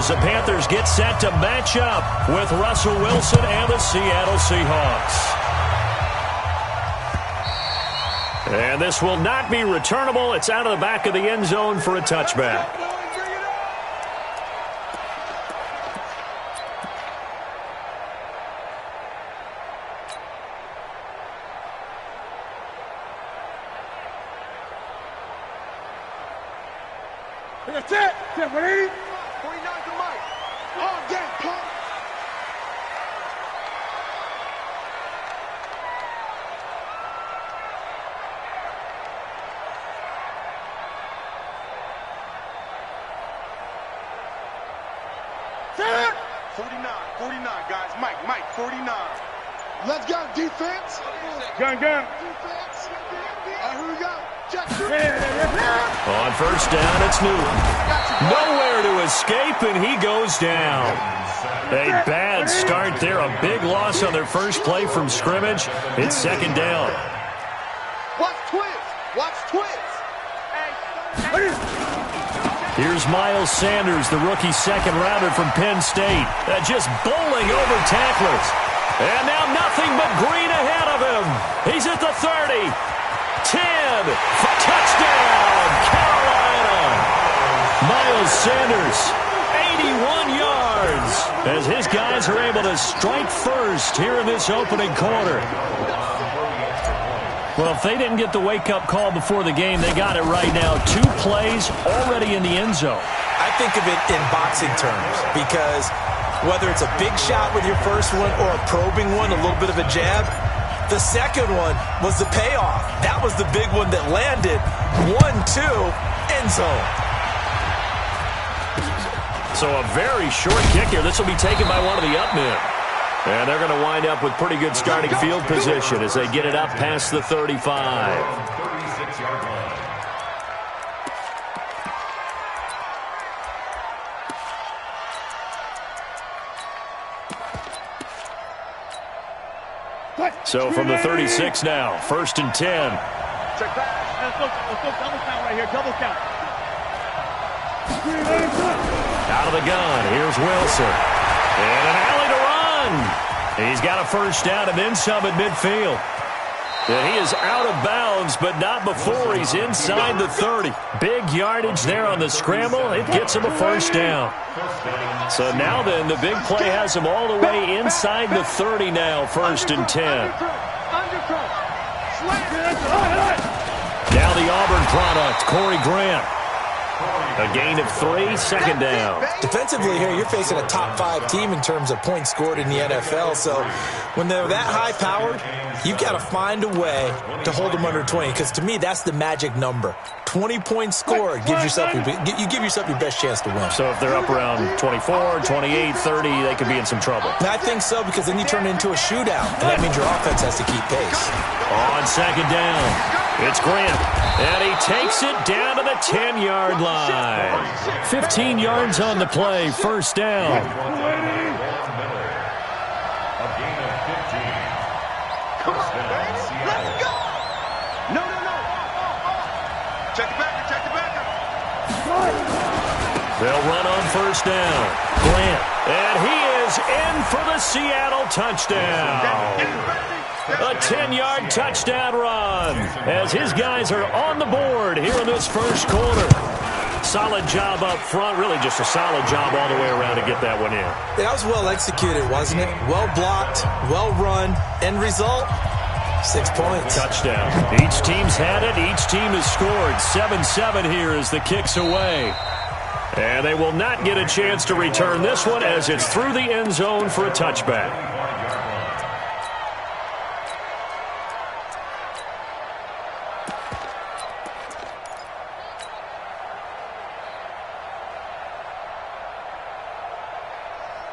as the Panthers get set to match up with Russell Wilson and the Seattle Seahawks. And this will not be returnable. It's out of the back of the end zone for a touchback. That's it. That's it. 49 to Mike. All day, pump. Set it. 49, guys. Mike, 49. Let's go, defense. Gun. Defense. All right, here we go. On first down, it's Newton. Nowhere to escape, and he goes down. A bad start there. A big loss on their first play from scrimmage. It's second down. Watch twist. Here's Miles Sanders, the rookie second-rounder from Penn State. Just bowling over tacklers. And now nothing but green ahead of him. He's at the 30. 10, touchdown, Carolina. Miles Sanders, 81 yards, as his guys are able to strike first here in this opening quarter. Well, if they didn't get the wake-up call before the game, they got it right now. 2 plays already in the end zone. I think of it in boxing terms, because whether it's a big shot with your first one or a probing one, a little bit of a jab, the second one was the payoff. That was the big one that landed. 1-2, end zone. So a very short kick here. This will be taken by one of the up men. And they're going to wind up with pretty good starting field position as they get it up past the 35. So from the 36 now, 1st and 10. Check back. Let's look double count right here. Double count. Out of the gun. Here's Wilson. And an alley to run. He's got a first down and then some at midfield. And he is out of bounds, but not before he's inside the 30. Big yardage there on the scramble. It gets him a first down. So now then, the big play has him all the way inside the 30 now, 1st and 10. Now the Auburn product, Corey Grant. A gain of 3, second down. Defensively here, you're facing a top 5 team in terms of points scored in the NFL. So when they're that high-powered, you've got to find a way to hold them under 20. Because to me, that's the magic number. 20 points scored, you give yourself your best chance to win. So if they're up around 24, 28, 30, they could be in some trouble. And I think so, because then you turn it into a shootout, and that means your offense has to keep pace. On second down, it's Grant, and he takes it down to the 10-yard line. 15 yards on the play, first down. They'll run on first down. Grant, and he is in for the Seattle touchdown. A 10-yard touchdown run as his guys are on the board here in this first quarter. Solid job up front, really just a solid job all the way around to get that one in. That was well executed, wasn't it? Well blocked, well run. End result, 6 points. Touchdown. Each team's had it. Each team has scored. 7-7 here as the kick's away. And they will not get a chance to return this one as it's through the end zone for a touchback.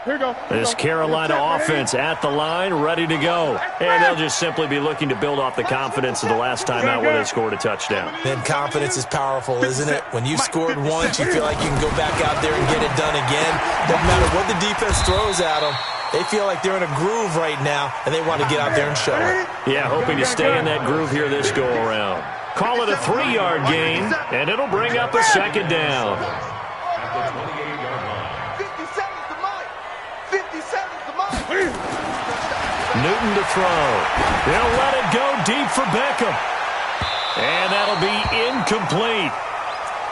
Here we go. This Carolina offense at the line, ready to go. And they'll just simply be looking to build off the confidence of the last time out where they scored a touchdown. Then confidence is powerful, isn't it? When you've scored once, you feel like you can go back out there and get it done again. Doesn't matter what the defense throws at them. They feel like they're in a groove right now, and they want to get out there and show it. Yeah, hoping to stay in that groove here this go-around. Call it a 3-yard gain, and it'll bring up a second down. Newton to throw. He'll let it go deep for Beckham. And that'll be incomplete.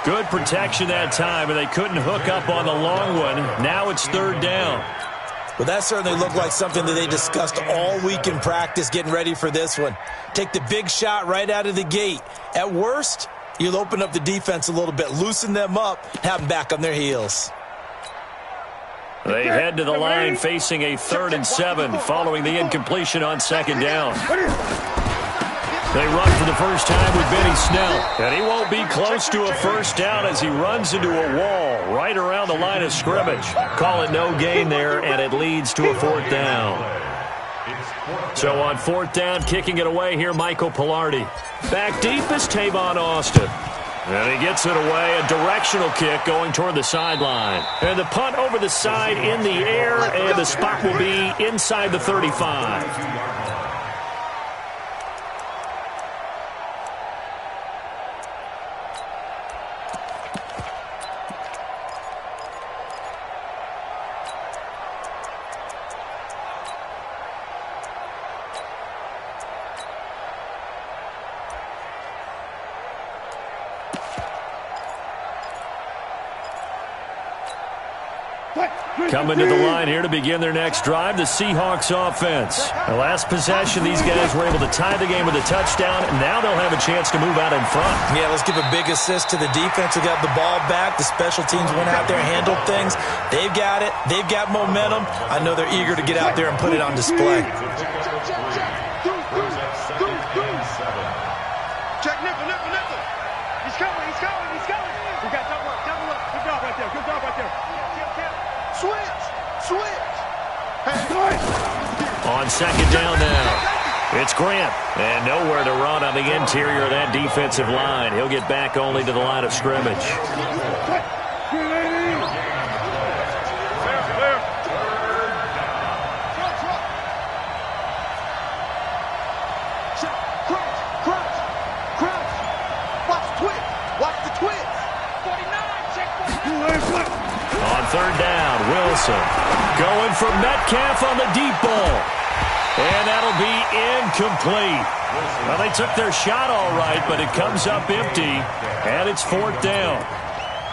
Good protection that time, and they couldn't hook up on the long one. Now it's third down. Well, that certainly looked like something that they discussed all week in practice getting ready for this one. Take the big shot right out of the gate. At worst, you'll open up the defense a little bit, loosen them up, have them back on their heels. They head to the line facing a 3rd and 7 following the incompletion on second down. They run for the first time with Benny Snell. And he won't be close to a first down as he runs into a wall right around the line of scrimmage. Call it no gain there, and it leads to a 4th down. So on 4th down, kicking it away here, Michael Pilardi. Back deep is Tavon Austin. And he gets it away, a directional kick going toward the sideline. And the punt over the side in the air, and the spot will be inside the 35. Coming to the line here to begin their next drive, the Seahawks offense. The last possession, these guys were able to tie the game with a touchdown, and now they'll have a chance to move out in front. Yeah, let's give a big assist to the defense who got the ball back. The special teams went out there and handled things. They've got it. They've got momentum. I know they're eager to get out there and put it on display. Check nickel. He's coming. You got double up. Good job right there. Switch. Hey. On second down now, it's Grant. And nowhere to run on the interior of that defensive line. He'll get back only to the line of scrimmage. Watch the twist. 49, check 49. On third down, Wilson going for Metcalf on the deep ball. And that'll be incomplete. Well, they took their shot all right, but it comes up empty, and it's 4th down.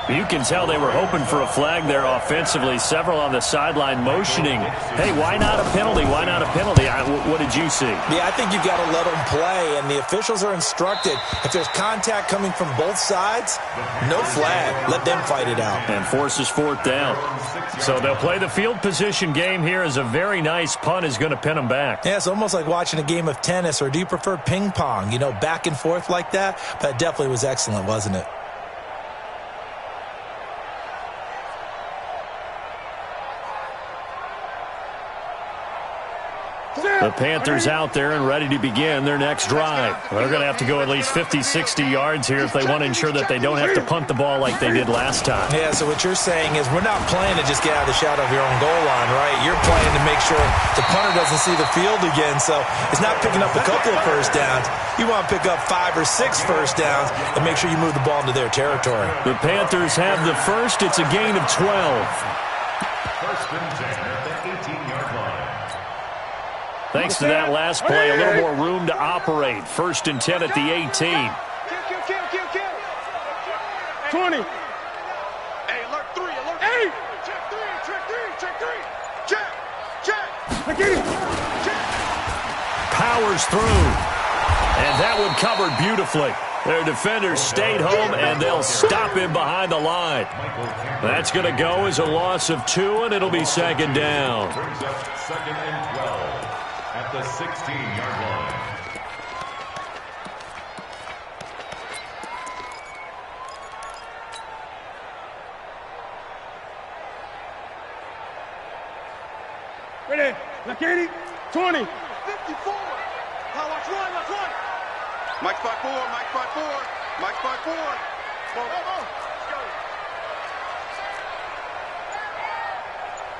You can tell they were hoping for a flag there offensively. Several on the sideline motioning, hey, why not a penalty? Why not a penalty? What did you see? Yeah, I think you've got to let them play, and the officials are instructed. If there's contact coming from both sides, no flag. Let them fight it out. And forces 4th down. So they'll play the field position game here as a very nice punt is going to pin them back. Yeah, it's almost like watching a game of tennis, or do you prefer ping pong? You know, back and forth like that? But it definitely was excellent, wasn't it? The Panthers out there and ready to begin their next drive. They're going to have to go at least 50, 60 yards here if they want to ensure that they don't have to punt the ball like they did last time. Yeah, so what you're saying is we're not playing to just get out of the shadow of your own goal line, right? You're playing to make sure the punter doesn't see the field again. So it's not picking up a couple of first downs. You want to pick up 5 or 6 first downs and make sure you move the ball into their territory. The Panthers have the first. It's a gain of 12. First and 10 at the 18-yard line. Thanks to that last play, a little more room to operate. 1st and 10 at the 18. Kill. 20. Hey, alert 3. Hey! Check 3. Check. Powers through. And that one covered beautifully. Their defenders stayed home, and they'll stop him behind the line. That's going to go as a loss of 2, and it'll be second down. Brings up 2nd and 12 at the 16-yard line. Ready? Look, 80. 20. 54. Watch one. Mike 5-4. Mike 5-4. Go. Let's go.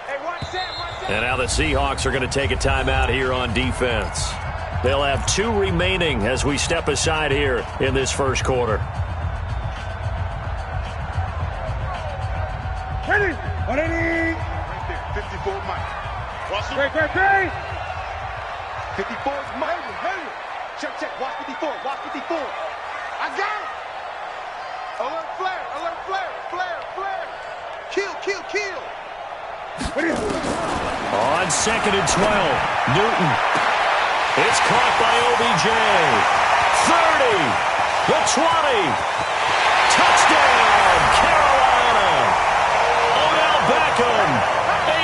Hey, watch that. And now the Seahawks are going to take a timeout here on defense. They'll have 2 remaining as we step aside here in this first quarter. Ready? Right there. 54, Mike. Watch it. Great. 54 is mine. Check, check. Watch 54. Watch 54. I got it. Alert flare. Alert flare. Flare. Flare. Kill, kill, kill. On 2nd and 12, Newton. It's caught by OBJ. 30. The 20. Touchdown, Carolina. Odell Beckham,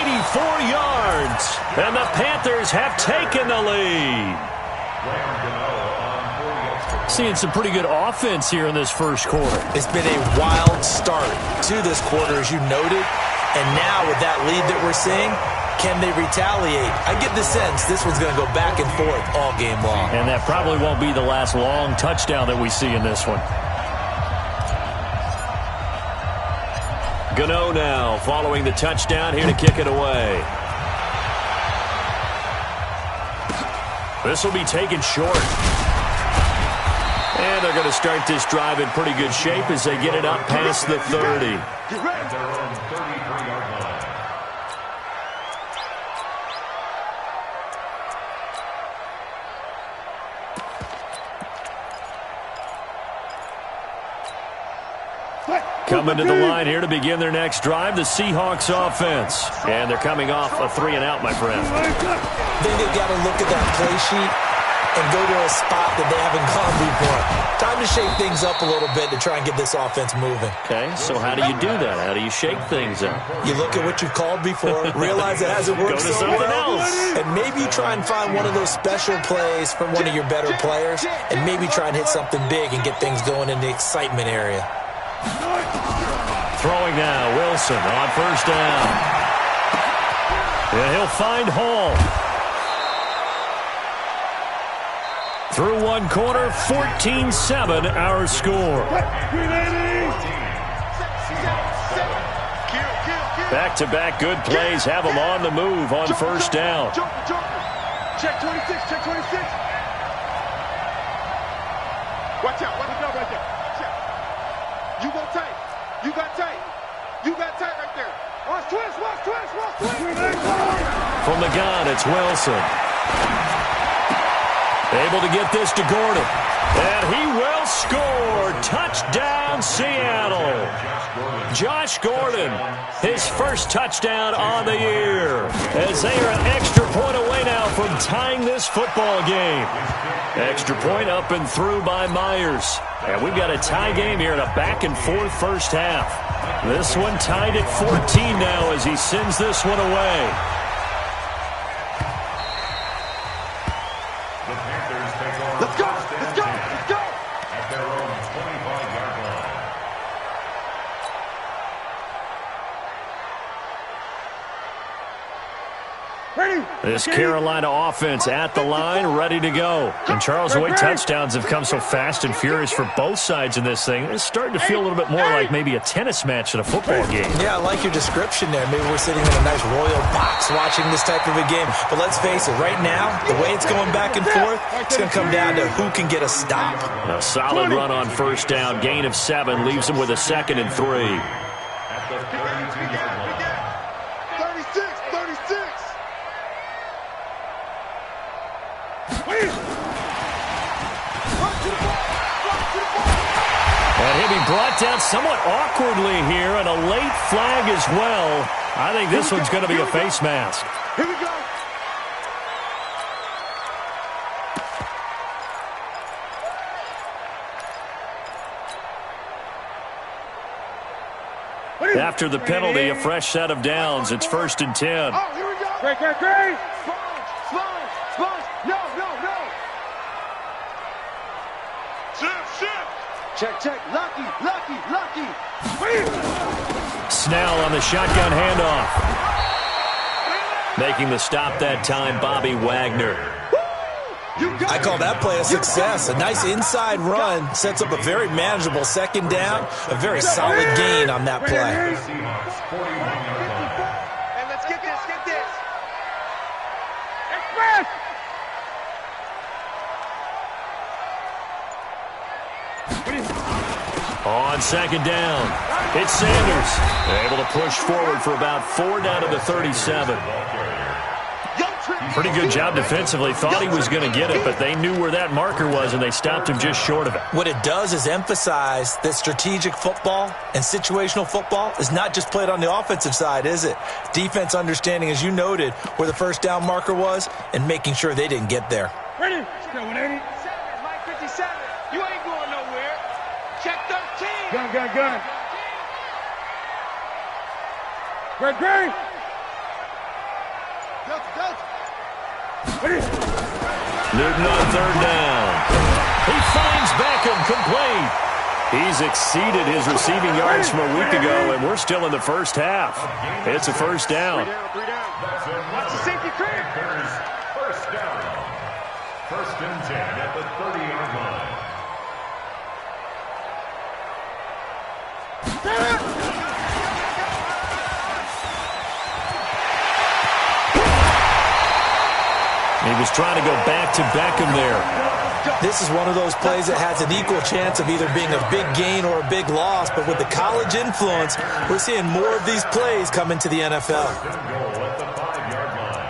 84 yards. And the Panthers have taken the lead. Seeing some pretty good offense here in this first quarter. It's been a wild start to this quarter, as you noted. And now with that lead that we're seeing, can they retaliate? I get the sense this one's going to go back and forth all game long. And that probably won't be the last long touchdown that we see in this one. Gano now following the touchdown here to kick it away. This will be taken short. And they're going to start this drive in pretty good shape as they get it up past the 30. At their own 33-yard line. Coming to the line here to begin their next drive, the Seahawks offense. And thee coming off a 3-and-out, my friend. I think they've got to look at that play sheet and go to a spot that they haven't gone before. Time to shake things up a little bit to try and get this offense moving. Okay, so how do you do that? How do you shake things up? You look at what you've called before, realize it hasn't worked Go to so something well, else. and maybe you try and find one of those special plays from one of your better players, and maybe try and hit something big and get things going in the excitement area. Throwing now, Wilson on first down. And he'll find Hall. Through one quarter, 14-7 our score. Back-to-back good plays have them on the move on first down. Check 26, check 26. Watch out right there. Check. You go tight. You got tight. You got tight right there. Watch twist. From the gun, it's Wilson. Able to get this to Gordon. And he will score. Touchdown, Seattle. Josh Gordon, his first touchdown on the year. As they are an extra point away now from tying this football game. Extra point up and through by Myers. And we've got a tie game here in a back-and-forth first half. This one tied at 14 now as he sends this one away. Let's go. At their own 25-yard line. This Carolina offense at the line, ready to go. And Charles, the way touchdowns have come so fast and furious for both sides in this thing, it's starting to feel a little bit more like maybe a tennis match in a football game. Yeah, I like your description there. Maybe we're sitting in a nice royal box watching this type of a game. But let's face it, right now, the way it's going back and forth, it's going to come down to who can get a stop. A solid run on first down. Gain of 7 leaves him with a 2nd and 3. At the 32-yard line. 36. And he'll be brought down somewhat awkwardly here, and a late flag as well. I think this one's going to be a face mask. Here we go. After the penalty, a fresh set of downs. It's 1st and 10. Oh, here we go. Great. Sponge. No. Shift. Check. Lucky. Snell on the shotgun handoff. Making the stop that time, Bobby Wagner. I call that play a success. A nice inside run sets up a very manageable 2nd down. A very solid gain on that play. Seahawks 41-yard line. And let's get this. Express. On 2nd down, it's Sanders. Able to push forward for about 4 down to the 37. Pretty good job defensively. Thought he was going to get it, but they knew where that marker was, and they stopped him just short of it. What it does is emphasize that strategic football and situational football is not just played on the offensive side, is it? Defense understanding, as you noted, where the first down marker was and making sure they didn't get there. Ready? 180. Mike 57. You ain't going nowhere. Check 13. Gun. Great. Newton on third down. He finds Beckham complete. He's exceeded his receiving yards from a week ago, and we're still in the first half. It's a first down. 3 down. Watch the safety clear. First down. First and 10 at the 30-yard line. He was trying to go back to Beckham there. This is one of those plays that has an equal chance of either being a big gain or a big loss, but with the college influence, we're seeing more of these plays come into the NFL. First and goal at the 5-yard line.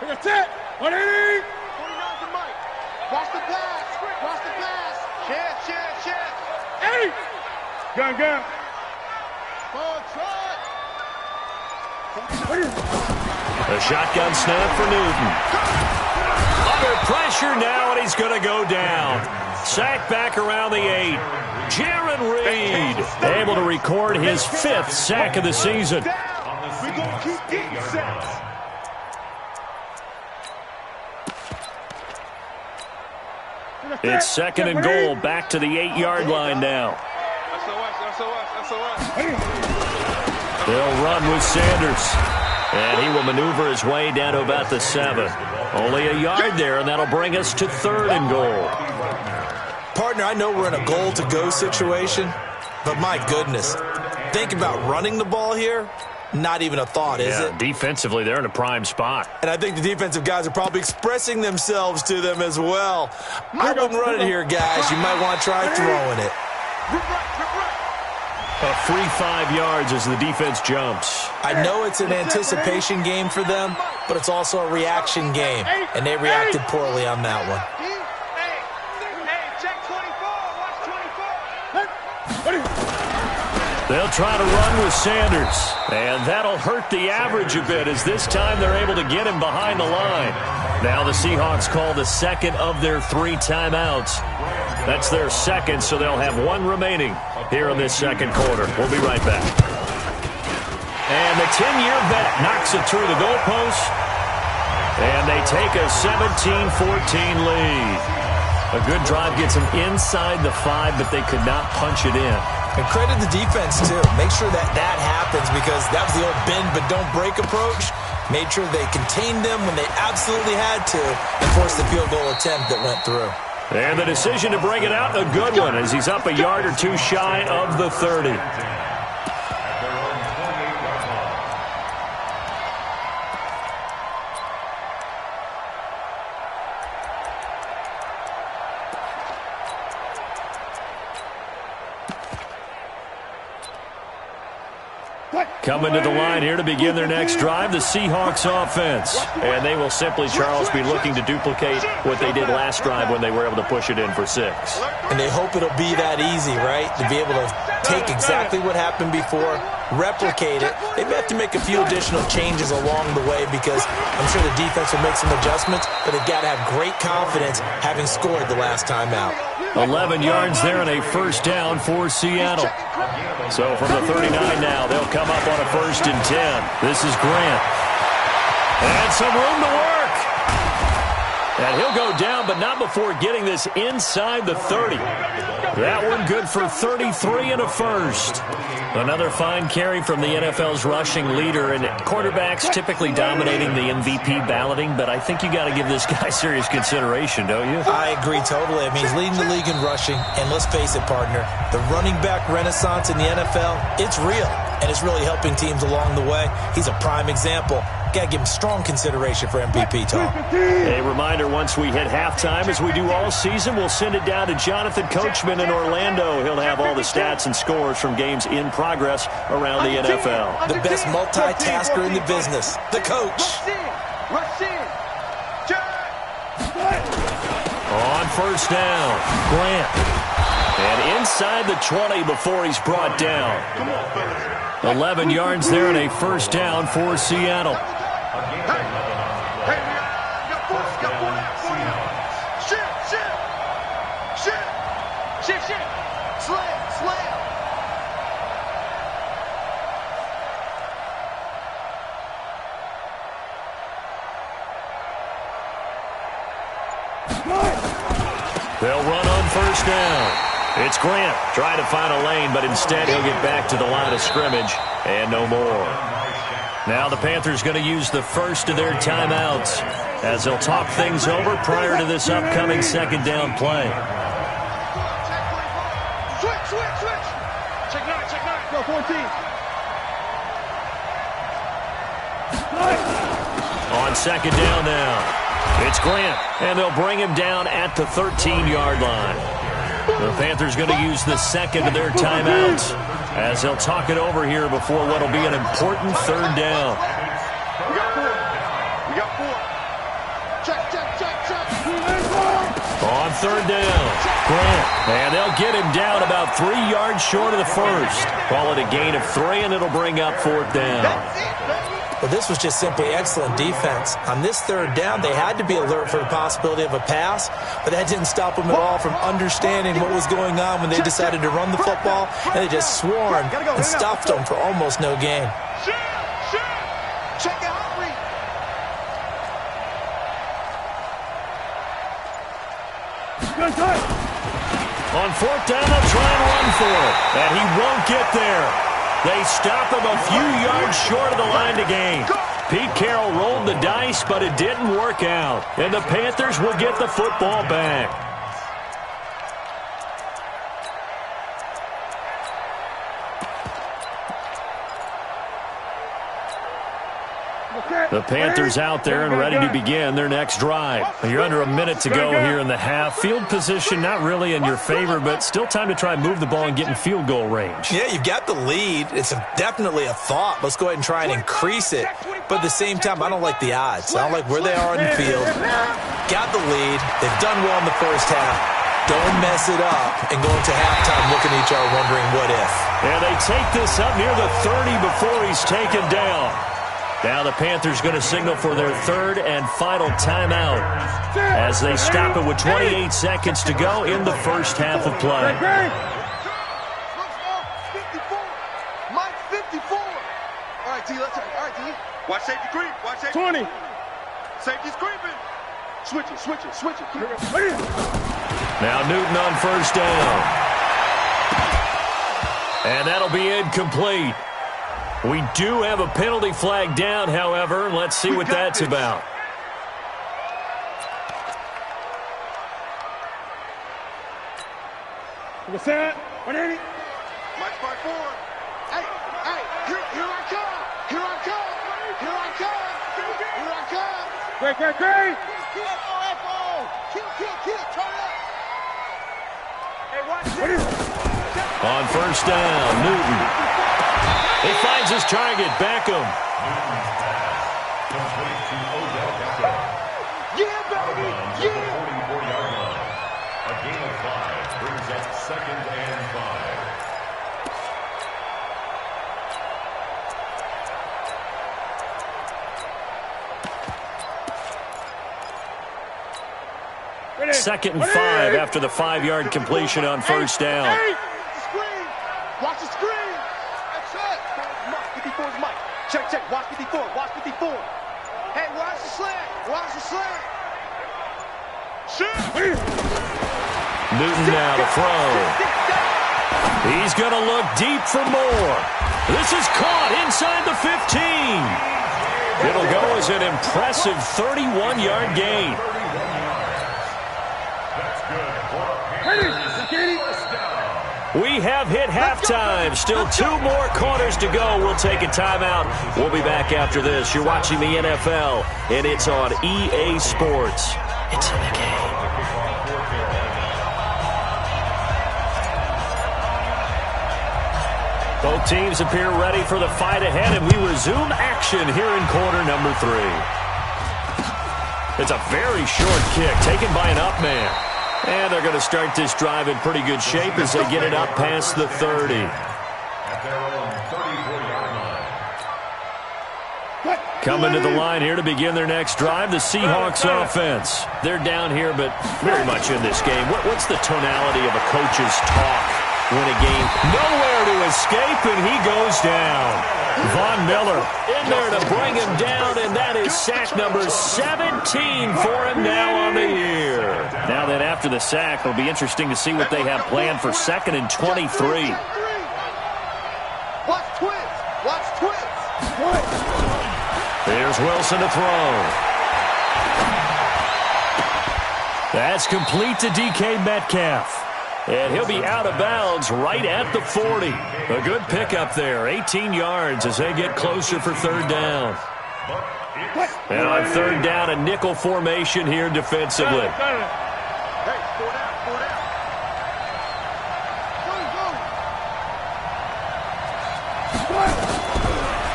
That's it. 180. 49 to Mike. Watch the pass. Chance. 80. Gun. Ball try. A shotgun snap for Newton. Under pressure now, and he's going to go down. Sacked back around the 8. Jaron Reed able to record his 5th sack of the season. We're going to keep getting sacks. It's second and goal, back to the 8-yard line now. SOS. They'll run with Sanders. And he will maneuver his way down to about the 7. Only a yard there, and that'll bring us to third and goal. Partner, I know we're in a goal-to-go situation, but my goodness, think about running the ball here. Not even a thought, is it? Defensively, they're in a prime spot. And I think the defensive guys are probably expressing themselves to them as well. I wouldn't run it here, guys. You might want to try throwing it. A free 5 yards as the defense jumps. I know it's an anticipation game for them, but it's also a reaction game, and they reacted poorly on that one. Hey, check 24. Watch 24. They'll try to run with Sanders, and that'll hurt the average a bit as this time they're able to get him behind the line. Now the Seahawks call the second of their 3 timeouts. That's their second, so they'll have 1 remaining here in this second quarter. We'll be right back. And the 10-year vet knocks it through the goalpost, and they take a 17-14 lead. A good drive gets them inside the 5, but they could not punch it in. And credit the defense, too. Make sure that happens because that was the old bend but don't break approach. Made sure they contained them when they absolutely had to and forced the field goal attempt that went through. And the decision to bring it out, a good one, as he's up a yard or 2 shy of the 30. Coming to the line here to begin their next drive, the Seahawks offense. And they will simply, Charles, be looking to duplicate what they did last drive when they were able to push it in for 6. And they hope it'll be that easy, right? To be able to take exactly what happened before, replicate it. They may have to make a few additional changes along the way because I'm sure the defense will make some adjustments, but they've got to have great confidence having scored the last time out. 11 yards there and a first down for Seattle. So from the 39 now, they'll come up on a 1st and 10. This is Grant. And some room to work. And he'll go down, but not before getting this inside the 30. That one good for 33 and a first. Another fine carry from the NFL's rushing leader, and quarterbacks typically dominating the MVP balloting, but I think you got to give this guy serious consideration, don't you? I agree totally. I mean, he's leading the league in rushing, and let's face it, partner, the running back renaissance in the NFL, it's real, and it's really helping teams along the way. He's a prime example Got to give him strong consideration for MVP talk. A reminder, once we hit halftime, as we do all season, we'll send it down to Jonathan Coachman in Orlando. He'll have all the stats and scores from games in progress around the NFL. The best multitasker in the business, the coach. Rush in. On first down, Grant. And inside the 20 before he's brought down. 11 yards there and a first down for Seattle. They'll run on first down. It's Grant trying to find a lane, but instead he'll get back to the line of scrimmage and no more. Now the Panthers going to use the first of their timeouts as they'll talk things over prior to this upcoming second down play. Switch. Check nine. Go 14. On second down now. It's Grant, and they'll bring him down at the 13-yard line. The Panthers going to use the second of their timeouts as they'll talk it over here before what will be an important third down. We got four. Check. On third down, Grant, and they'll get him down about 3 yards short of the first. Call it a gain of 3, and it'll bring up fourth down. Well, this was just simply excellent defense. On this third down, they had to be alert for the possibility of a pass, but that didn't stop them at all from understanding what was going on when they decided to run the football, and they just swarmed and stuffed them for almost no gain. Check out Henry. On fourth down, they'll try and run for it, and he won't get there. They stop him a few yards short of the line to gain. Pete Carroll rolled the dice, but it didn't work out. And the Panthers will get the football back. The Panthers out there and ready to begin their next drive. You're under a minute to go here in the half. Field position not really in your favor, but still time to try and move the ball and get in field goal range. Yeah, you've got the lead. It's definitely a thought. Let's go ahead and try and increase it. But at the same time, I don't like the odds. I don't like where they are in the field. Got the lead. They've done well in the first half. Don't mess it up and go into halftime looking at each other wondering what if. And they take this up near the 30 before he's taken down. Now the Panthers going to signal for their third and final timeout as they stop it with 28 seconds to go in the first half of play. Mike 54. All right, T, let's all right, T. Watch safety creep. Watch safety. 20. Safety's creeping. Switch it. Now Newton on first down. And that'll be incomplete. We do have a penalty flag down, however. Let's see what that's about. What's that? 180. Mike's by 4. Hey, here I come. Great. Kill, turn up. Hey, watch this. On first down, Newton. He finds his target, Beckham. Yeah, baby! Yeah! 44-yard line. A gain of 5 brings up second and 5. Second and 5 after the 5-yard completion on first down. Watch the screen! That's it! Mike, 54 is Mike. Check. Watch 54. Hey, watch the slant. Shoot! Newton now to throw. He's going to look deep for more. This is caught inside the 15. It'll go as an impressive 31-yard gain. We have hit halftime. Still 2 more quarters to go. We'll take a timeout. We'll be back after this. You're watching the NFL, and it's on EA Sports. It's in the game. Both teams appear ready for the fight ahead, and we resume action here in quarter number 3. It's a very short kick taken by an up man. And they're going to start this drive in pretty good shape as they get it up past the 30. Coming to the line here to begin their next drive, the Seahawks offense. They're down here, but very much in this game. What's the tonality of a coach's talk when a game? Nowhere to escape, and he goes down. Von Miller in there to bring him down, and that is sack number 17 for him now on the year. Now that after the sack, it'll be interesting to see what they have planned for 2nd and 23. Watch twins. Watch twins. There's Wilson to throw. That's complete to DK Metcalf. And he'll be out of bounds right at the 40. A good pickup there. 18 yards as they get closer for 3rd down. And on 3rd down, a nickel formation here defensively. Hey, 4 down, 4 down.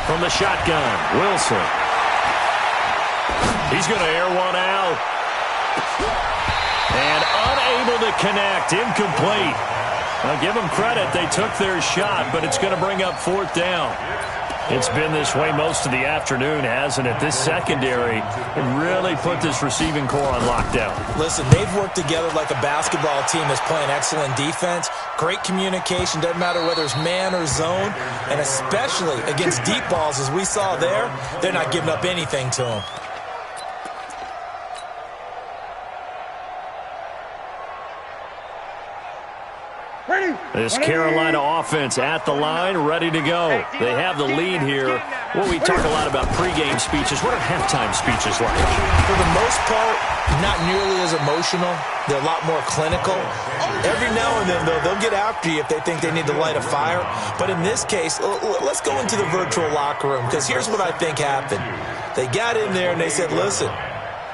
From the shotgun, Wilson. He's going to air one out. And unable to connect, incomplete. I'll give them credit, they took their shot, but it's going to bring up 4th down. It's been this way most of the afternoon, hasn't it? This secondary really put this receiving core on lockdown. Listen, they've worked together like a basketball team that's playing excellent defense. Great communication, doesn't matter whether it's man or zone, and especially against deep balls, as we saw there, they're not giving up anything to them. This Carolina offense at the line, ready to go. They have the lead here. Well, we talk a lot about pregame speeches. What are halftime speeches like? For the most part, not nearly as emotional. They're a lot more clinical. Every now and then, though, they'll get after you if they think they need to light a fire. But in this case, let's go into the virtual locker room, because here's what I think happened. They got in there and they said, listen,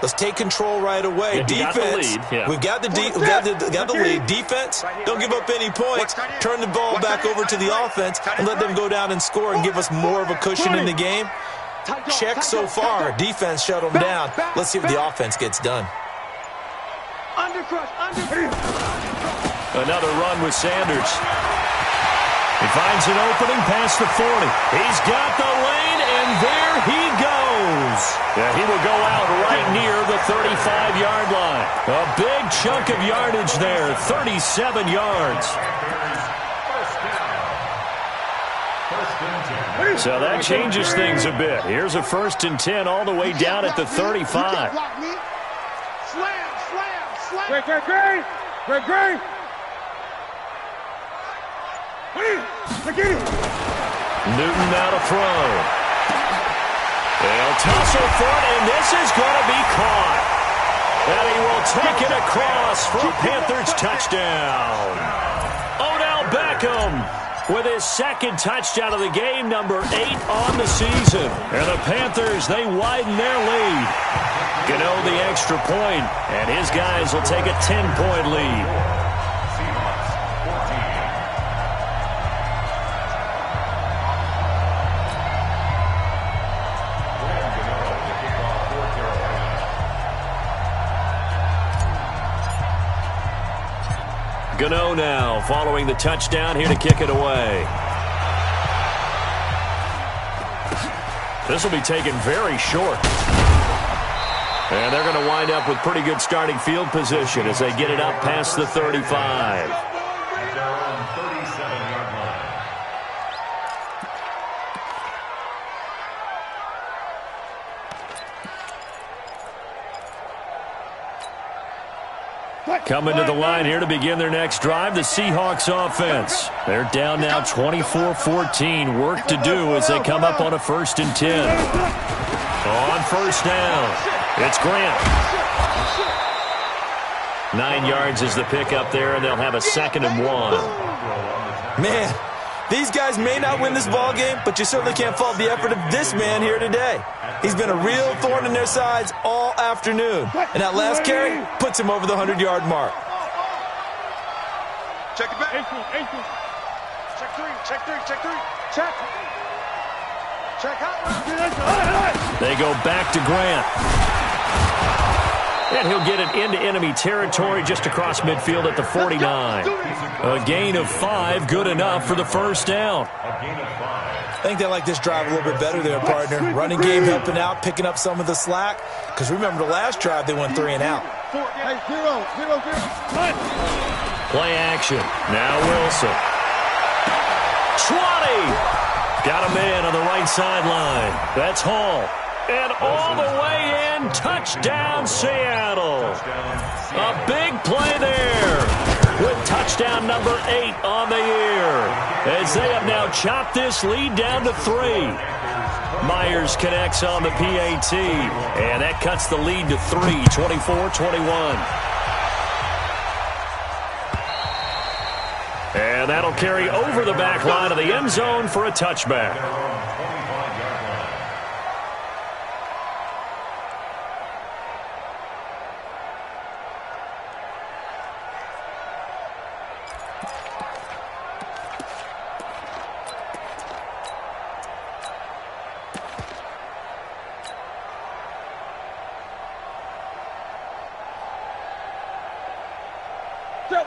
let's take control right away. Yeah, defense, we've got the lead. Defense, don't give up any points. Turn the ball back over to the offense and let them go down and score and give us more of a cushion in the game. Check so far. Defense shut them down. Let's see if the offense gets done. Another run with Sanders. He finds an opening past the 40. He's got the lane, and there he goes. Yeah, he will go out right near the 35-yard line. A big chunk of yardage there, 37 yards. So that changes things a bit. Here's a 1st and 10 all the way down at the 35. Great. Newton now to throw. They'll tussle for it, and this is going to be caught. And he will take it across for a Panthers touchdown. Odell Beckham with his 2nd touchdown of the game, number 8 on the season. And the Panthers, they widen their lead. Gano the extra point, and his guys will take a 10-point lead. Gano now following the touchdown here to kick it away. This will be taken very short. And they're going to wind up with pretty good starting field position as they get it up past the 35. Coming to the line here to begin their next drive, the Seahawks offense. They're down now 24-14. Work to do as they come up on a 1st and 10. On 1st down, it's Grant. 9 yards is the pickup there, and they'll have a 2nd and 1. Man, these guys may not win this ball game, but you certainly can't fault the effort of this man here today. He's been a real thorn in their sides all afternoon, and that last carry puts him over the 100-yard mark. Check it back. Check three. Check. Check out. They go back to Grant. And he'll get it into enemy territory just across midfield at the 49. A gain of 5, good enough for the first down. I think they like this drive a little bit better there, partner. Running game helping out, picking up some of the slack. Because remember, the last drive, they went 3 and out. Play action. Now Wilson. 20. Got a man on the right sideline. That's Hall. And all the way in, touchdown Seattle. A big play there with touchdown number 8 on the year, as they have now chopped this lead down to 3. Myers connects on the PAT, and that cuts the lead to 3, 24-21. And that'll carry over the back line of the end zone for a touchback.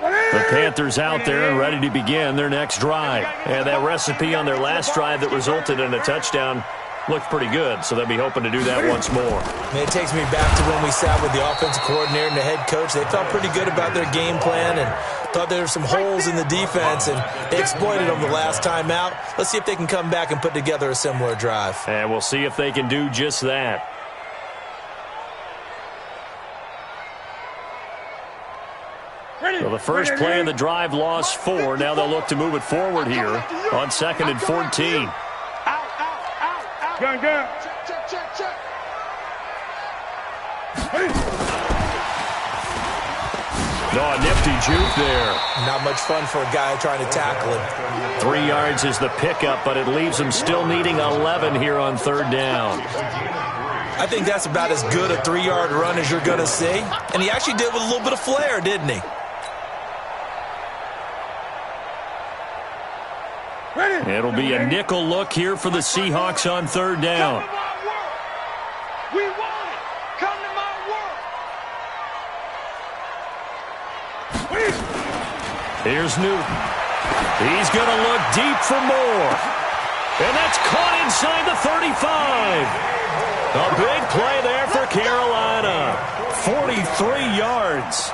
The Panthers out there and ready to begin their next drive. And that recipe on their last drive that resulted in a touchdown looked pretty good, so they'll be hoping to do that once more. It takes me back to when we sat with the offensive coordinator and the head coach. They felt pretty good about their game plan and thought there were some holes in the defense, and they exploited them the last time out. Let's see if they can come back and put together a similar drive. And we'll see if they can do just that. So the first play of the drive lost 4. Now they'll look to move it forward here on 2nd and 14. Gun. Check. Oh, a nifty juke there. Not much fun for a guy trying to tackle it. 3 yards is the pickup, but it leaves them still needing 11 here on 3rd down. I think that's about as good a 3-yard run as you're going to see. And he actually did with a little bit of flair, didn't he? It'll be a nickel look here for the Seahawks on 3rd down. We want it. Come to my work. Here's Newton. He's going to look deep for more. And that's caught inside the 35. A big play there for Carolina. 43 yards.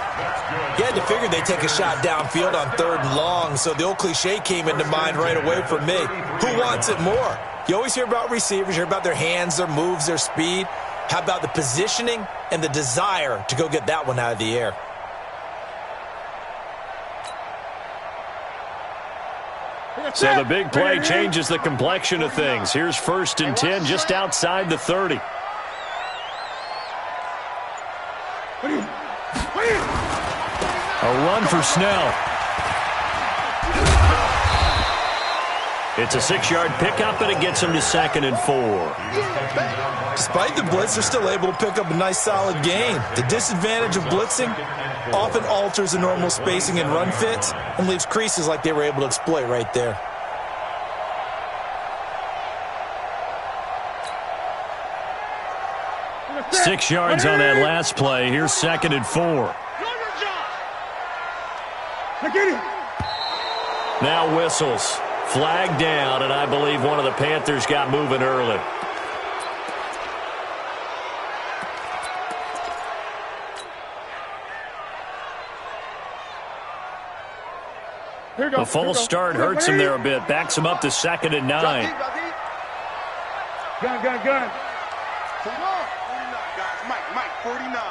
You had to figure they'd take a shot downfield on 3rd and long, so the old cliche came into mind right away for me. Who wants it more? You always hear about receivers, you hear about their hands, their moves, their speed. How about the positioning and the desire to go get that one out of the air? So the big play changes the complexion of things. Here's 1st and 10 just outside the 30. A run for Snell. It's a 6-yard pickup, and it gets him to 2nd and 4. Despite the blitz, they're still able to pick up a nice solid gain. The disadvantage of blitzing often alters the normal spacing and run fits and leaves creases like they were able to exploit right there. Six yards on that last play. Here's 2nd and 4. Now whistles. Flag down, and I believe one of the Panthers got moving early. The false start hurts him there a bit. Backs him up to 2nd and 9. Gun. 49, guys. Mike, 49.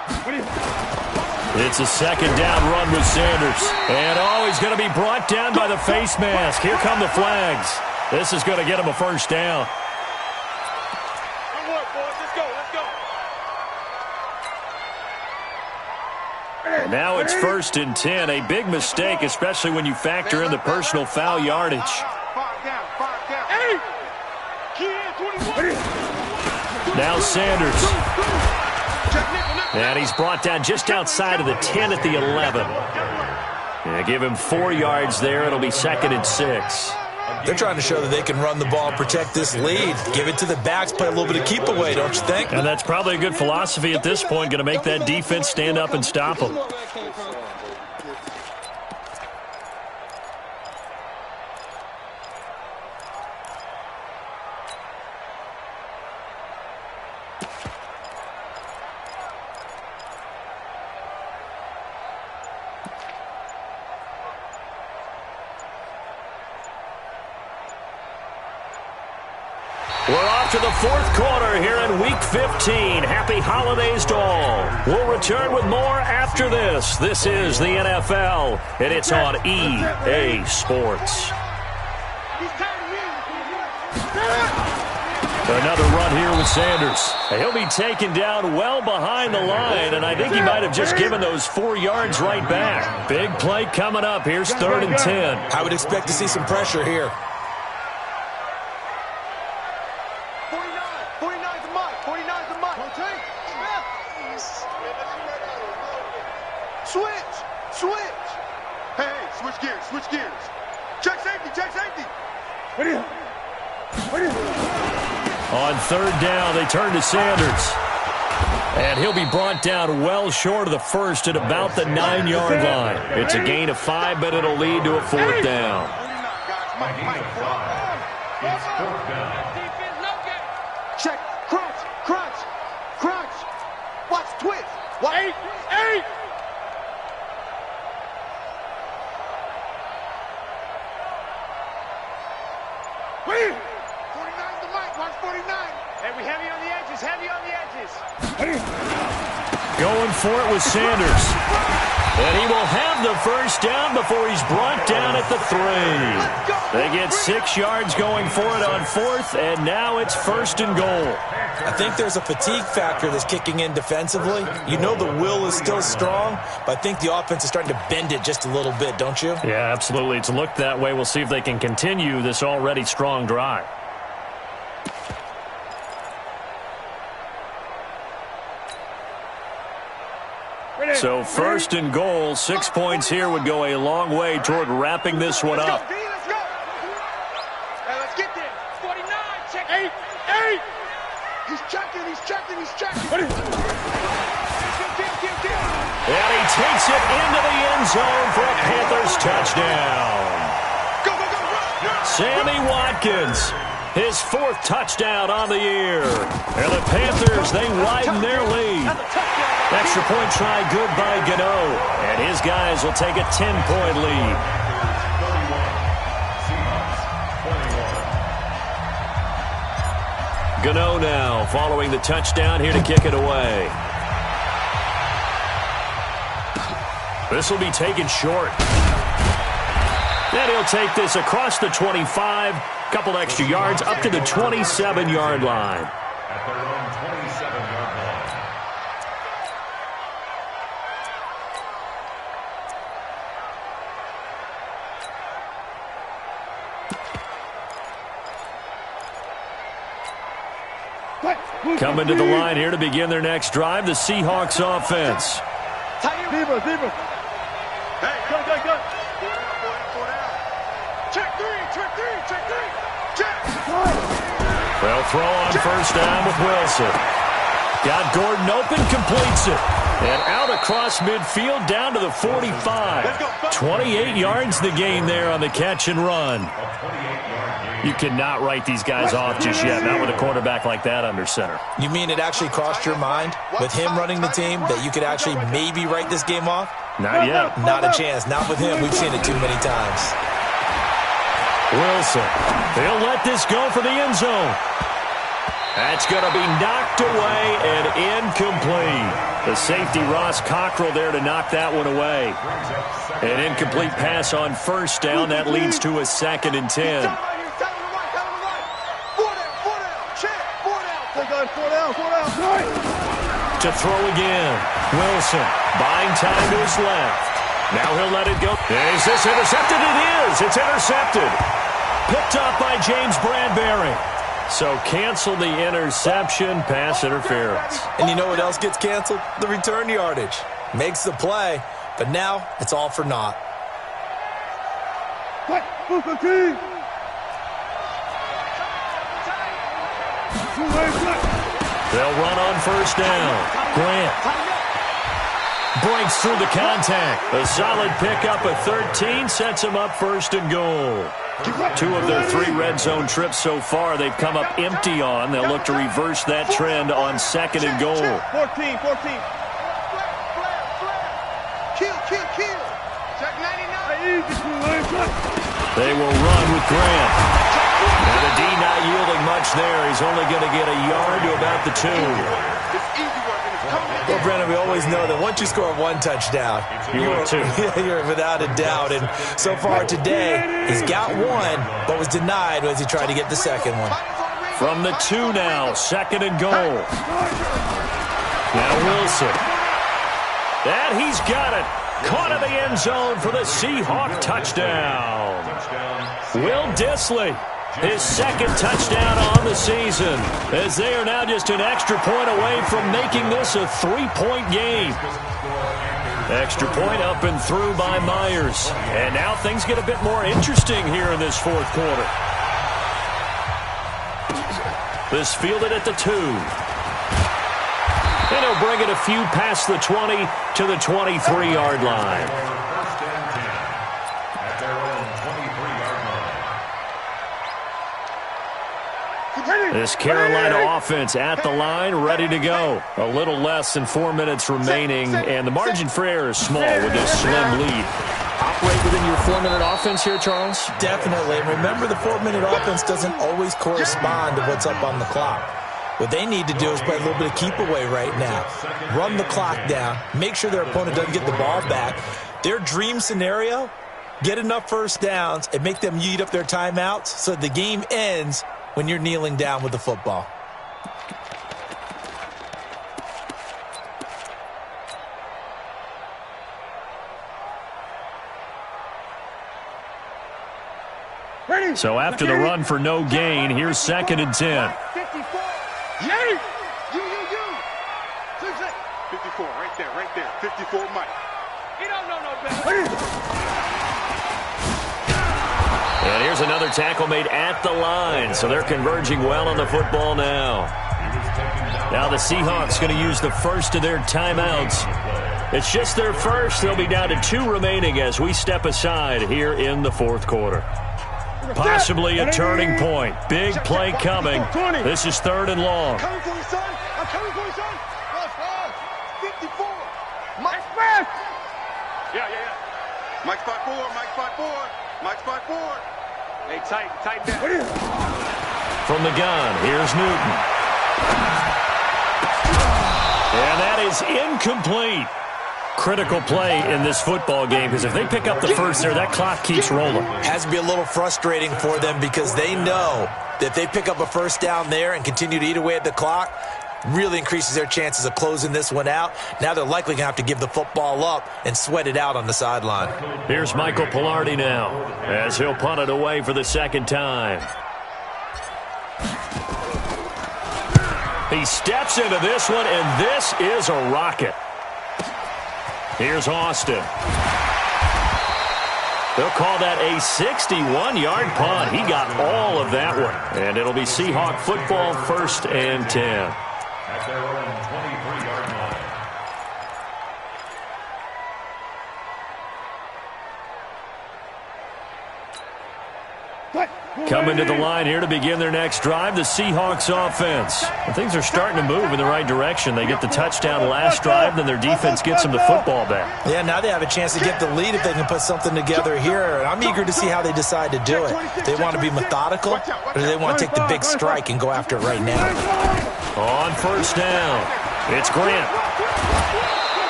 It's a 2nd down run with Sanders. And he's going to be brought down by the face mask. Here come the flags. This is going to get him a 1st down. Good work, boys. Let's go. And now it's 1st and 10. A big mistake, especially when you factor in the personal foul yardage. Now Sanders. And he's brought down just outside of the 10 at the 11. Yeah, give him 4 yards there. It'll be 2nd and 6. They're trying to show that they can run the ball and protect this lead. Give it to the backs, play a little bit of keep away, don't you think? And that's probably a good philosophy at this point, going to make that defense stand up and stop them. We're off to the 4th quarter here in Week 15. Happy holidays to all. We'll return with more after this. This is the NFL, and it's on EA Sports. Another run here with Sanders. He'll be taken down well behind the line, and I think he might have just given those 4 yards right back. Big play coming up. Here's 3rd and 10. I would expect to see some pressure here. 49's the mic. 49's the mic. Switch. Hey, switch gears. Check safety. On 3rd down, they turn to Sanders. And he'll be brought down well short of the 1st at about the 9-yard line. It's a gain of 5, but it'll lead to a 4th down. It's 4th down. Check. Crunch. Watch twist. Watch. 8. Wait. 49's the mic. Watch 49. Hey, we heavy on the edges. Going for it with Sanders. And he will have the 1st down before he's brought down at the 3. They get 6 yards going for it on 4th, and now it's 1st and goal. I think there's a fatigue factor that's kicking in defensively. You know the will is still strong, but I think the offense is starting to bend it just a little bit, don't you? Yeah, absolutely. It's looked that way. We'll see if they can continue this already strong drive. So 1st and goal, 6 points here would go a long way toward wrapping this one up. Let's go. Hey, let's get there. 49, check. 8. He's checking. And he takes it into the end zone for a Panthers touchdown. Go, run. Sammy Watkins, his 4th touchdown on the year. And the Panthers, they widen their lead. Extra point try good by Gano. And his guys will take a 10-point lead. Gano now following the touchdown here to kick it away. This will be taken short. Then he'll take this across the 25, couple extra yards up to the 27-yard line. At their own 27-yard line. Coming to the line here to begin their next drive, the Seahawks offense. Zebra. Hey, go. Four down. Check three. They'll throw on 1st down with Wilson. Got Gordon open, completes it. And out across midfield down to the 45. 28 yards the gain there on the catch and run. You cannot write these guys off just yet, not with a quarterback like that under center. You mean it actually crossed your mind with him running the team that you could actually maybe write this game off? Not yet. Not a chance. Not with him. We've seen it too many times. Wilson. They'll let this go for the end zone. That's going to be knocked away and incomplete. The safety, Ross Cockrell, there to knock that one away. An incomplete pass on 1st down. That leads to a 2nd and 10. Four down. to throw again. Wilson buying time to his left. Now he'll let it go. Is this intercepted? It is. It's intercepted. Picked up by James Bradbury. So cancel the interception, pass interference. And you know what else gets canceled? The return yardage. Makes the play, but now it's all for naught. They'll run on first down. Grant breaks through the contact. A solid pickup of 13 sets him up first and goal. 2 of their 3 red zone trips so far they've come up empty on. They'll look to reverse that trend on second and goal. 14. Kill. Check 99. They will run with Grant. And the D not yielding much there. He's only going to get a yard to about the 2. It's easy work and it's coming. Well, Brennan, we always know that once you score 1 touchdown, you're without a doubt. And so far today, he's got 1, but was denied as he tried to get the second one. From the 2 now, second and goal. Now Wilson. And he's got it. Caught in the end zone for the Seahawks touchdown. Will Dissly, his second touchdown on the season, as they are now just an extra point away from making this a 3-point game. Extra point up and through by Myers. And now things get a bit more interesting here in this fourth quarter. This fielded at the 2. And he'll bring it a few past the 20 to the 23-yard line. First and 10 at their own 23-yard line. This Carolina offense at the line, ready to go. A little less than 4 minutes remaining, and the margin for error is small with this slim lead. Operate within your 4-minute offense here, Charles? Definitely. And remember, the 4-minute offense doesn't always correspond to what's up on the clock. What they need to do is play a little bit of keep away right now. Run the clock down. Make sure their opponent doesn't get the ball back. Their dream scenario, get enough first downs and make them eat up their timeouts so the game ends when you're kneeling down with the football. So after the run for no gain, here's second and 10. 54. Yay! You. 54, right there. 54, Mike. He don't know no better. And here's another tackle made at the line, so they're converging well on the football now. Now the Seahawks going to use the first of their timeouts. It's just their first. They'll be down to 2 remaining as we step aside here in the fourth quarter. Possibly a turning point. Big play coming. This is 3rd and long. Coming for you, son. I'm coming for you, son. 54. Mike. Yeah. Mike spot 4. Mike spot 4. Hey, tight down. From the gun, here's Newton. And that is incomplete. Critical play in this football game, because if they pick up the first there, that clock keeps rolling. Has to be a little frustrating for them because they know that if they pick up a first down there and continue to eat away at the clock, really increases their chances of closing this one out. Now they're likely going to have to give the football up and sweat it out on the sideline. Here's Michael Pilardi now as he'll punt it away for the second time. He steps into this one, and this is a rocket. Here's Austin. They'll call that a 61-yard punt. He got all of that one. And it'll be Seahawk football, 1st and 10. At their own 23-yard line. Coming to the line here to begin their next drive, the Seahawks offense. And things are starting to move in the right direction. They get the touchdown last drive, then their defense gets them the football back. Yeah, now they have a chance to get the lead if they can put something together here. And I'm eager to see how they decide to do it. They want to be methodical, or do they want to take the big strike and go after it right now? On first down, it's Grant.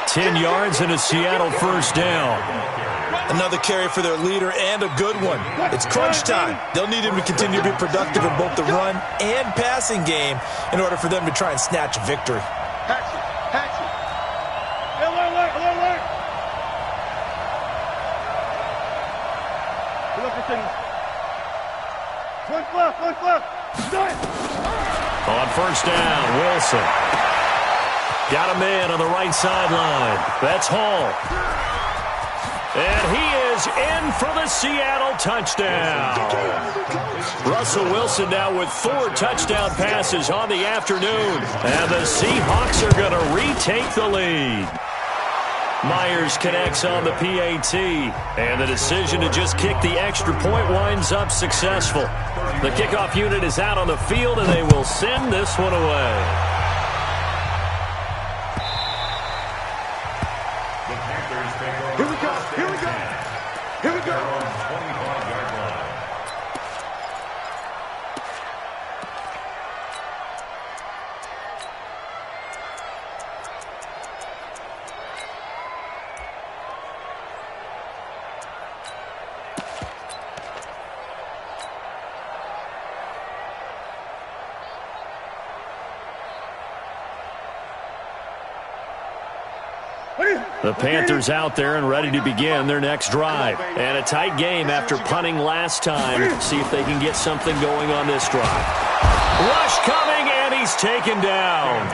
10 yards and a Seattle first down. Another carry for their leader and a good one. It's crunch time. They'll need him to continue to be productive in both the run and passing game in order for them to try and snatch a victory. On first down, Wilson. Got a man on the right sideline. That's Hall. And he is in for the Seattle touchdown. Russell Wilson now with 4 touchdown passes on the afternoon. And the Seahawks are going to retake the lead. Myers connects on the PAT. And the decision to just kick the extra point winds up successful. The kickoff unit is out on the field, and they will send this one away. Here we go. Here we go. Here we go. The Panthers out there and ready to begin their next drive. And a tight game after punting last time. See if they can get something going on this drive. Rush coming, and he's taken down.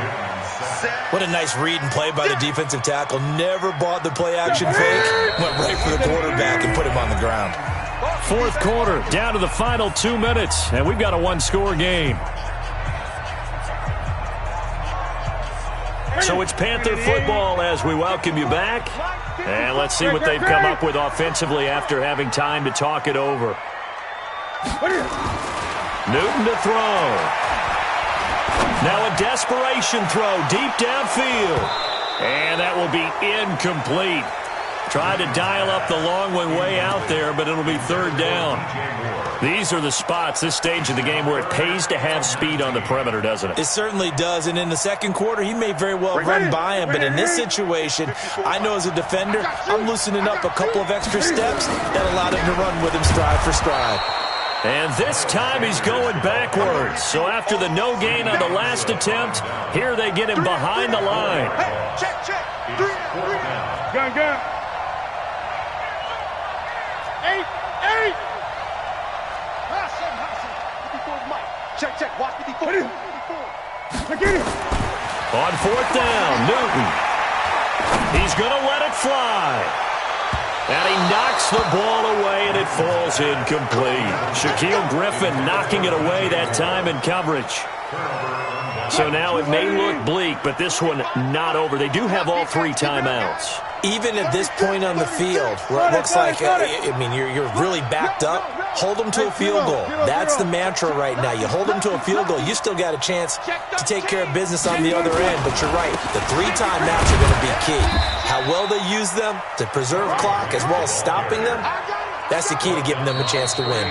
What a nice read and play by the defensive tackle. Never bought the play-action fake. Went right for the quarterback and put him on the ground. Fourth quarter, down to the final 2 minutes, and we've got a one-score game. So it's Panther football as we welcome you back. And let's see what they've come up with offensively after having time to talk it over. Newton to throw. Now a desperation throw deep downfield. And that will be incomplete. Tried to dial up the long one way out there, but it'll be third down. These are the spots, this stage of the game, where it pays to have speed on the perimeter, doesn't it? It certainly does, and in the second quarter, he may very well run by him, but in this situation, I know as a defender, I'm loosening up a couple of extra steps that allowed him to run with him stride for stride. And this time he's going backwards. So after the no gain on the last attempt, here they get him behind the line. Check, check. 3 down. Gun. 8. Check, check. Watch 54. 54. On fourth down, Newton. He's going to let it fly. And he knocks the ball away, and it falls incomplete. Shaquille Griffin knocking it away that time in coverage. So now it may look bleak, but this one not over. They do have all 3 timeouts. Even at this point on the field, where it looks like, you're really backed up, hold them to a field goal. That's the mantra right now. You hold them to a field goal, you still got a chance to take care of business on the other end. But you're right, the 3 timeouts are going to be key. How well they use them to preserve clock as well as stopping them, that's the key to giving them a chance to win.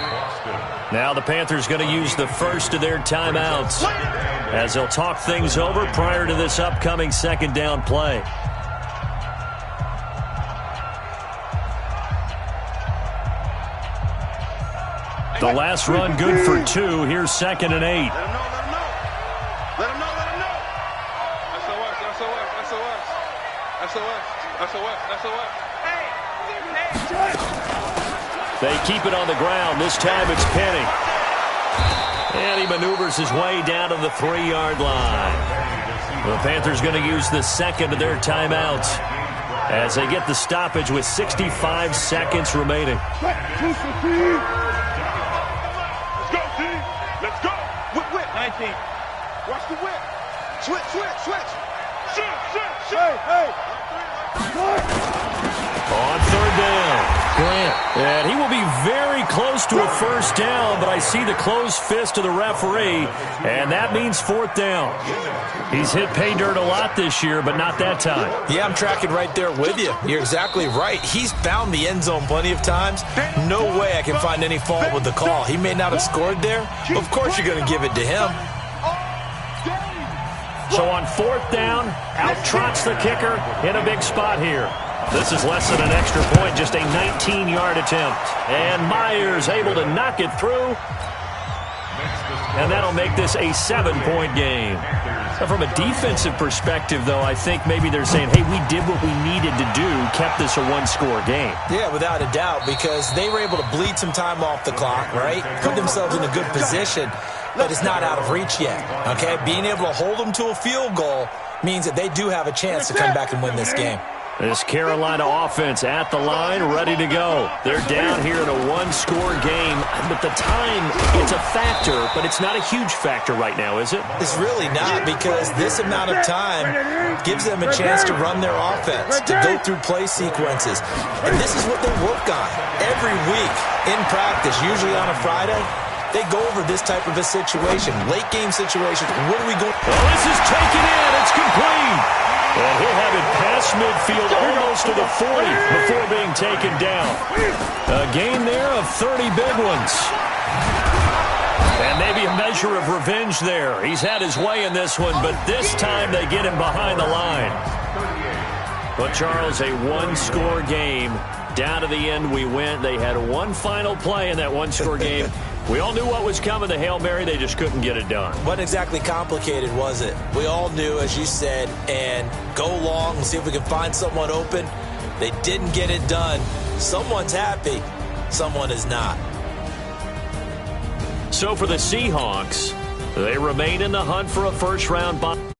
Now the Panthers going to use the first of their timeouts as they'll talk things over prior to this upcoming second down play. The last run good for 2. Here's 2nd and 8. Let him know. SOS. They keep it on the ground. This time it's Penny. And he maneuvers his way down to the 3-yard line. The Panthers going to use the second of their timeouts as they get the stoppage with 65 seconds remaining. Let's go. Whip. 19. Watch the whip. Switch. Hey. On third down, Grant. And he will be very close to a first down, but I see the closed fist of the referee, and that means 4th down. He's hit pay dirt a lot this year, but not that time. Yeah, I'm tracking right there with you. You're exactly right. He's found the end zone plenty of times. No way I can find any fault with the call. He may not have scored there. Of course you're going to give it to him. So on 4th down, out trots the kicker in a big spot here. This is less than an extra point, just a 19-yard attempt. And Myers able to knock it through. And that'll make this a 7-point game. Now, from a defensive perspective, though, I think maybe they're saying, hey, we did what we needed to do, kept this a one-score game. Yeah, without a doubt, because they were able to bleed some time off the clock, right? Put themselves in a good position, but it's not out of reach yet, okay? Being able to hold them to a field goal means that they do have a chance to come back and win this game. This Carolina offense at the line, ready to go. They're down here in a one-score game. But the time, it's a factor, but it's not a huge factor right now, is it? It's really not, because this amount of time gives them a chance to run their offense, to go through play sequences. And this is what they work on every week in practice, usually on a Friday. They go over this type of a situation, late-game situation. What are we going? Well, this is taken in. It's complete. And he'll have it past midfield almost to the 40 before being taken down. A gain there of 30 big ones. And maybe a measure of revenge there. He's had his way in this one, but this time they get him behind the line. But, Charles, a one-score game. Down to the end we went. They had one final play in that one-score game. We all knew what was coming, the Hail Mary. They just couldn't get it done. Wasn't exactly complicated, was it? We all knew, as you said, and go long and see if we can find someone open. They didn't get it done. Someone's happy. Someone is not. So for the Seahawks, they remain in the hunt for a first-round bye.